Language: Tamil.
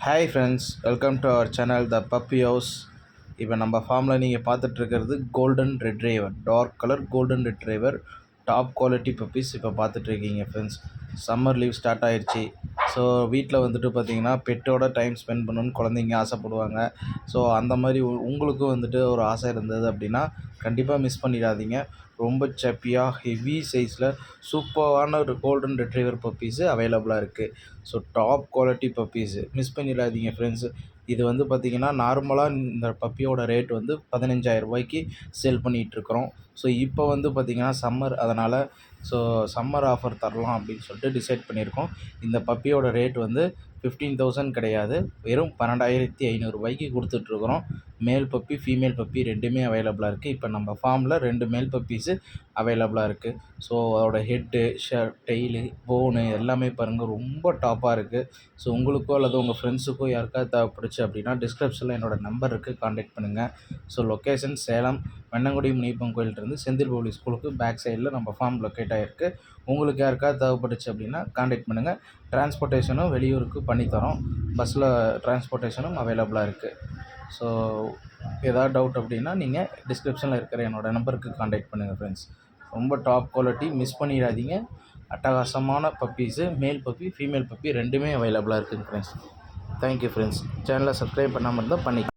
Hi friends, welcome to our channel the puppy house. இப்போ நம்ம ஃபார்மில் நீங்கள் பார்த்துட்ருக்கிறது golden retriever, dark colour golden retriever top quality puppies இப்போ பார்த்துட்ருக்கீங்க ஃப்ரெண்ட்ஸ். சம்மர் லீவ் ஸ்டார்ட் ஆகிடுச்சி. ஸோ வீட்டில் வந்துட்டு பார்த்திங்கன்னா பெட்டோட டைம் ஸ்பெண்ட் பண்ணணுன்னு குழந்தைங்க ஆசைப்படுவாங்க. ஸோ அந்த மாதிரி உங்களுக்கும் வந்துட்டு ஒரு ஆசை இருந்தது அப்படின்னா கண்டிப்பாக மிஸ் பண்ணிடாதீங்க. ரொம்ப சப்பியாக ஹெவி சைஸில் சூப்பரான ஒரு கோல்டன் ரெட்ரைவர் பப்பீஸு அவைலபிளாக இருக்குது. So top quality puppies miss பண்ணிடாதீங்க ஃப்ரெண்ட்ஸு. இது வந்து பார்த்திங்கன்னா நார்மலாக இந்த பப்பியோட ரேட் வந்து 15,000 ரூபாய்க்கு சேல் பண்ணிகிட்ருக்குறோம். ஸோ இப்போ வந்து பார்த்திங்கன்னா சம்மர், அதனால் ஸோ சம்மர் ஆஃபர் தரலாம் அப்படின்னு சொல்லிட்டு டிசைட் பண்ணியிருக்கோம். இந்த பப்பியோட ரேட் வந்து 15,000 கிடையாது, வெறும் 12,500 ரூபாய்க்கு கொடுத்துட்ருக்குறோம். மேல் பப்பி ஃபீமேல் பப்பி ரெண்டுமே அவைலபிளாக இருக்குது. இப்போ நம்ம ஃபார்மில் 2 மேல் பப்பீஸு அவைலபிளாக இருக்குது. ஸோ அதோட ஹெட்டு, டெய்லு, போனு எல்லாமே பாருங்கள் ரொம்ப டாப்பாக இருக்குது. ஸோ உங்களுக்கோ அல்லது உங்கள் ஃப்ரெண்ட்ஸுக்கோ யாருக்காவது தேவைப்படுச்சு அப்படின்னா டிஸ்கிரிப்ஷனில் என்னோடய நம்பர் இருக்குது, கான்டாக்ட் பண்ணுங்கள். ஸோ லொக்கேஷன் சேலம் வெண்ணங்குடி முனியப்பன் கோயிலிருந்து செந்தில் பப்ளிக் ஸ்கூலுக்கு பேக் சைடில் நம்ம ஃபார்ம் லொக்கேட் ஆகிருக்கு. உங்களுக்கு யாருக்காவது தேவைப்பட்டுச்சு அப்படின்னா கான்டாக்ட் பண்ணுங்கள். டிரான்ஸ்போர்ட்டேஷனும் வெளியூருக்கு பண்ணித்தரோம். பஸ்ஸில் டிரான்ஸ்போர்ட்டேஷனும் அவைலபிளாக இருக்குது. ஸோ ஏதாவது டவுட் அப்படின்னா நீங்கள் டிஸ்கிரிப்ஷனில் இருக்கிற என்னோடய நம்பருக்கு கான்டாக்ட் பண்ணுங்கள் ஃப்ரெண்ட்ஸ். ரொம்ப டாப் குவாலிட்டி, மிஸ் பண்ணிடாதீங்க. அட்டகாசமான puppies, male puppy female puppy ரெண்டுமே அவைலபிளாக இருக்குதுங்க ஃப்ரெண்ட்ஸ். Thank you friends. சேனலை சப்ஸ்கிரைப் பண்ணாமல் இருந்தால் பண்ணிக்கலாம்.